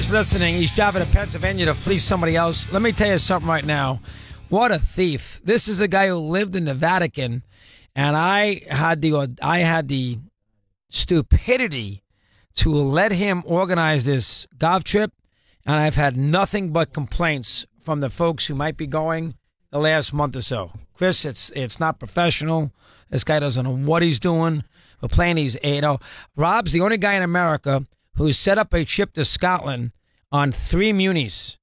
Chris listening. He's driving to Pennsylvania to fleece somebody else. Let me tell you something right now. What a thief. This is a guy who lived in the Vatican, and I had the stupidity to let him organize this golf trip, and I've had nothing but complaints from the folks who might be going the last month or so. Chris, it's not professional. This guy doesn't know what he's doing. We're playing these, Rob's the only guy in America who set up a trip to Scotland on 3 munis.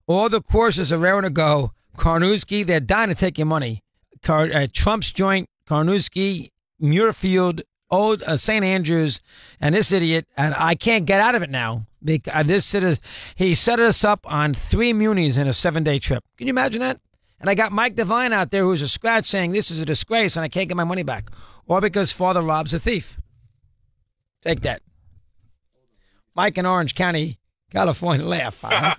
All the courses are raring to go. Carnoustie, they're dying to take your money. Trump's Joint, Carnoustie, Muirfield, Old St. Andrews, and this idiot, and I can't get out of it now. Because he set us up on 3 munis in a 7-day trip. Can you imagine that? And I got Mike Devine out there who's a scratch saying this is a disgrace and I can't get my money back. Or because Father Rob's a thief. Take that. Mike in Orange County, California, laugh. Huh?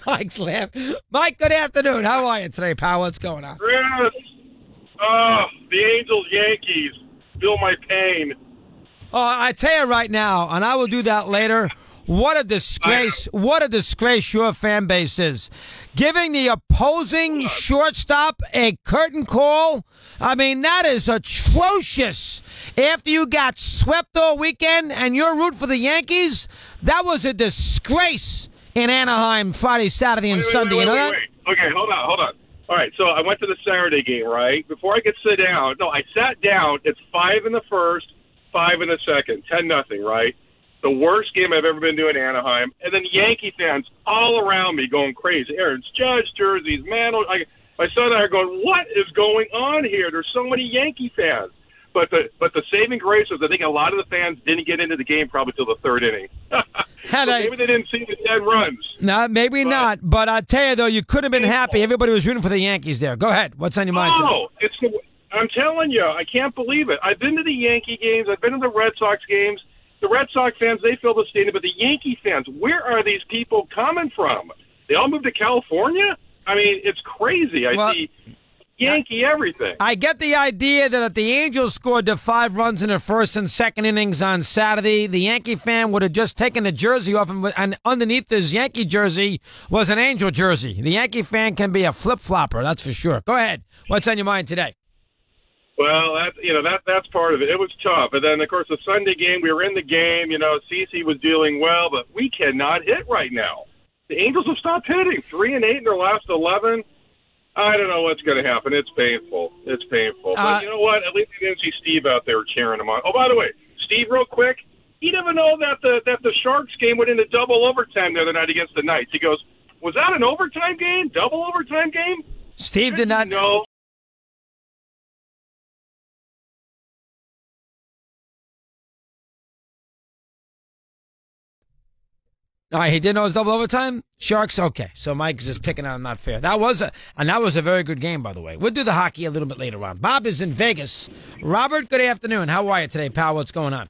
Mike's laugh. Mike, good afternoon. How are you today, pal? What's going on? Chris, the Angels, Yankees. Feel my pain. Oh, I tell you right now, and I will do that later. What a disgrace. What a disgrace your fan base is. Giving the opposing shortstop a curtain call. I mean, that is atrocious. After you got swept all weekend and you're rooting for the Yankees, that was a disgrace in Anaheim Friday, Saturday, and Sunday. You know that? Okay, hold on. All right, so I went to the Saturday game, right? Before I could sit down, I sat down. It's 5 in the first, 5 in the second, 10-0, right? The worst game I've ever been to in Anaheim. And then Yankee fans all around me going crazy. Aaron's Judge jerseys, man. My son and I are going, what is going on here? There's so many Yankee fans. But the saving grace was I think a lot of the fans didn't get into the game probably till the 3rd inning. So maybe they didn't see the 10 runs. No, maybe not. But I tell you, though, you could have been happy. Everybody was rooting for the Yankees there. Go ahead. What's on your mind today? I'm telling you, I can't believe it. I've been to the Yankee games. I've been to the Red Sox games. The Red Sox fans, they fill the stadium. But the Yankee fans, where are these people coming from? They all moved to California? I mean, it's crazy. I see Yankee everything. I get the idea that if the Angels scored the 5 runs in the first and second innings on Saturday, the Yankee fan would have just taken the jersey off, and underneath his Yankee jersey was an Angel jersey. The Yankee fan can be a flip-flopper, that's for sure. Go ahead. What's on your mind today? Well, that's part of it. It was tough. And then, of course, the Sunday game, we were in the game. CeCe was dealing well, but we cannot hit right now. The Angels have stopped hitting. 3-8 in their last 11. I don't know what's going to happen. It's painful. But you know what? At least I didn't see Steve out there cheering him on. Oh, by the way, Steve, real quick, he didn't know that the Sharks game went into double overtime the other night against the Knights. He goes, was that an overtime game? Double overtime game? Steve did not know. All right, he didn't know it was double overtime? Sharks? Okay. So Mike's just picking on him, not fair. That was a very good game, by the way. We'll do the hockey a little bit later on. Bob is in Vegas. Robert, good afternoon. How are you today, pal? What's going on?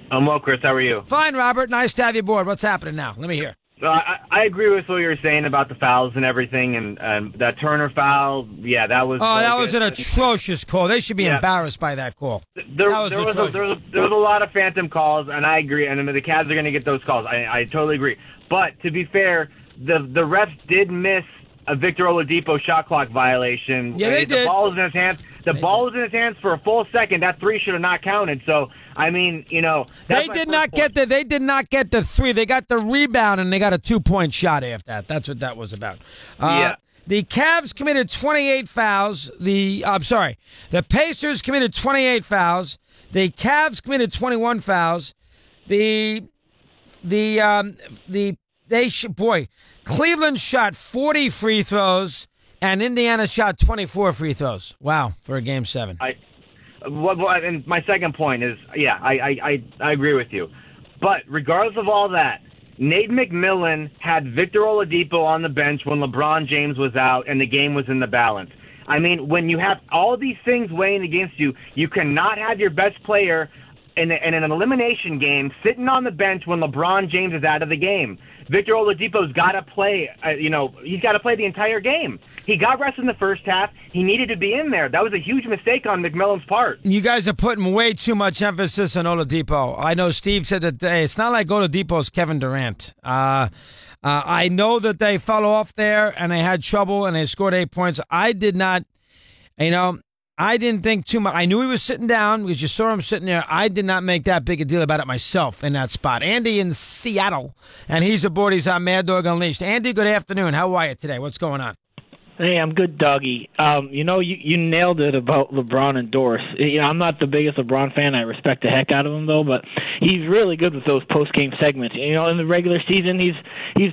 I'm well, Chris. How are you? Fine, Robert. Nice to have you aboard. What's happening now? Let me hear. I agree with what you were saying about the fouls and everything, and that Turner foul. Yeah, that was. Oh, that was an atrocious call. They should be embarrassed by that call. There was a lot of phantom calls, and I agree. And the Cavs are going to get those calls. I totally agree. But to be fair, the refs did miss a Victor Oladipo shot clock violation. Yeah, they did. The ball was in his hands. The ball was in his hands for a full second. That 3 should have not counted. So. I mean, they did not get the 3. They got the rebound and they got a 2-point shot after that. That's what that was about. The Cavs committed 28 fouls. The Pacers committed 28 fouls. The Cavs committed 21 fouls. Cleveland shot 40 free throws and Indiana shot 24 free throws. Wow, for a game 7. And my second point is, I agree with you. But regardless of all that, Nate McMillan had Victor Oladipo on the bench when LeBron James was out and the game was in the balance. I mean, when you have all these things weighing against you, you cannot have your best player in an elimination game, sitting on the bench when LeBron James is out of the game. Victor Oladipo's got to play. He's got to play the entire game. He got rest in the first half. He needed to be in there. That was a huge mistake on McMillan's part. You guys are putting way too much emphasis on Oladipo. I know Steve said that it's not like Oladipo's Kevin Durant. I know that they fell off there and they had trouble and they scored 8 points. I did not, I didn't think too much. I knew he was sitting down because you saw him sitting there. I did not make that big a deal about it myself in that spot. Andy in Seattle, and he's aboard. He's on Mad Dog Unleashed. Andy, good afternoon. How are you today? What's going on? Hey, I'm good, doggy. You nailed it about LeBron and Doris. I'm not the biggest LeBron fan. I respect the heck out of him, though, but he's really good with those post-game segments. In the regular season, he's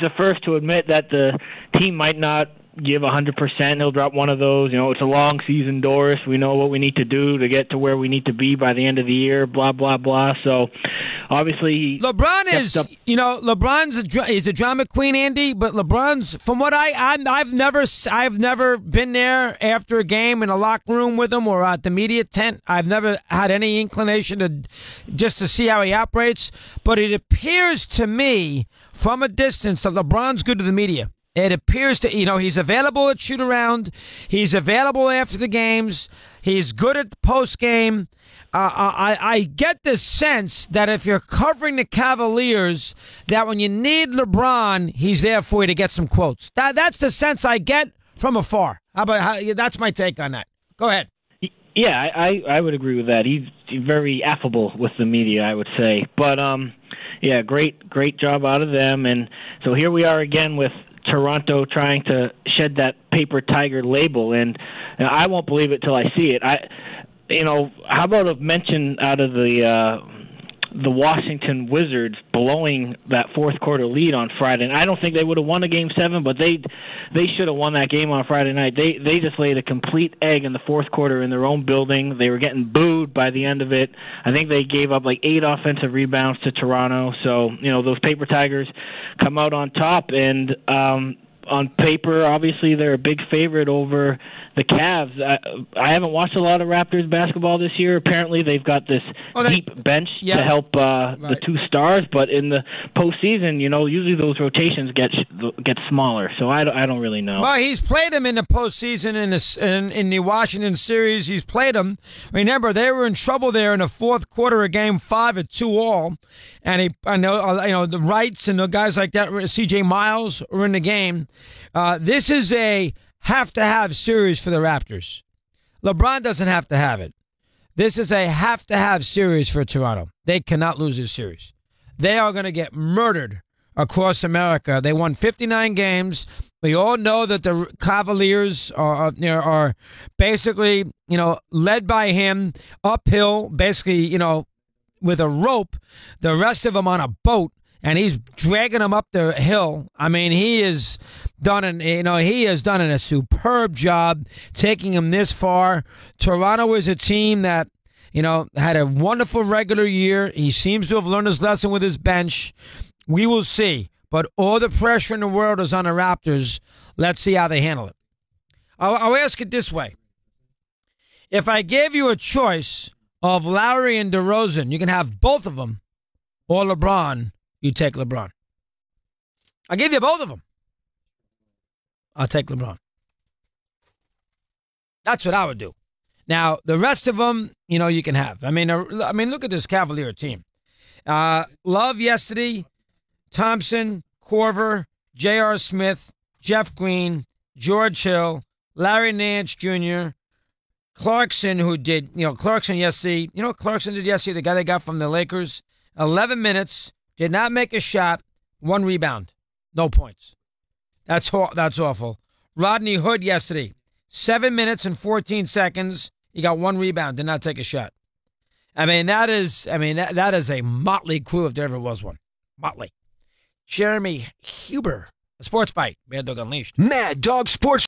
the first to admit that the team might not give 100%. He'll drop one of those. It's a long season, Doris. We know what we need to do to get to where we need to be by the end of the year, blah, blah, blah. So, obviously, LeBron he's a drama queen, Andy, but LeBron's, from what I've never been there after a game in a locker room with him or at the media tent. I've never had any inclination to see how he operates, but it appears to me from a distance that LeBron's good to the media. It appears to, he's available at shoot around. He's available after the games. He's good at the post game. I get the sense that if you're covering the Cavaliers, that when you need LeBron, he's there for you to get some quotes. That's the sense I get from afar. That's my take on that. Go ahead. Yeah, I would agree with that. He's very affable with the media, I would say. But, yeah, great job out of them. And so here we are again with Toronto trying to shed that paper tiger label, and I won't believe it till I see it. How about a mention out of the Washington Wizards blowing that fourth quarter lead on Friday? And I don't think they would have won a Game 7, but they should have won that game on Friday night. They just laid a complete egg in the fourth quarter in their own building. They were getting booed by the end of it. I think they gave up like 8 offensive rebounds to Toronto. So, those Paper Tigers come out on top, and on paper, obviously, they're a big favorite over the Cavs. I haven't watched a lot of Raptors basketball this year. Apparently, they've got this deep bench to help the two stars, but in the postseason, usually those rotations get smaller. So I don't really know. Well, he's played them in the postseason in the Washington series. He's played them. Remember, they were in trouble there in the fourth quarter of Game 5 at 2-all, and I know the Wrights and the guys like that, C.J. Miles, were in the game. This is a have-to-have series for the Raptors. LeBron doesn't have to have it. This is a have-to-have series for Toronto. They cannot lose this series. They are going to get murdered across America. They won 59 games. We all know that the Cavaliers are basically, led by him uphill, basically, with a rope, the rest of them on a boat, and he's dragging them up the hill. I mean, he has done a superb job taking him this far. Toronto is a team that, had a wonderful regular year. He seems to have learned his lesson with his bench. We will see. But all the pressure in the world is on the Raptors. Let's see how they handle it. I'll ask it this way. If I gave you a choice of Lowry and DeRozan, you can have both of them, or LeBron, you take LeBron. I'll give you both of them. I'll take LeBron. That's what I would do. Now, the rest of them, you can have. I mean, look at this Cavalier team. Love yesterday, Thompson, Korver, J.R. Smith, Jeff Green, George Hill, Larry Nance Jr., Clarkson, who did, Clarkson yesterday. You know what Clarkson did yesterday, the guy they got from the Lakers? 11 minutes, did not make a shot, 1 rebound, no points. That's awful. Rodney Hood yesterday, 7 minutes and 14 seconds. He got 1 rebound, did not take a shot. That is a motley crew if there ever was one. Motley. Jeremy Huber, Sports Bite, Mad Dog Unleashed. Mad Dog Sports.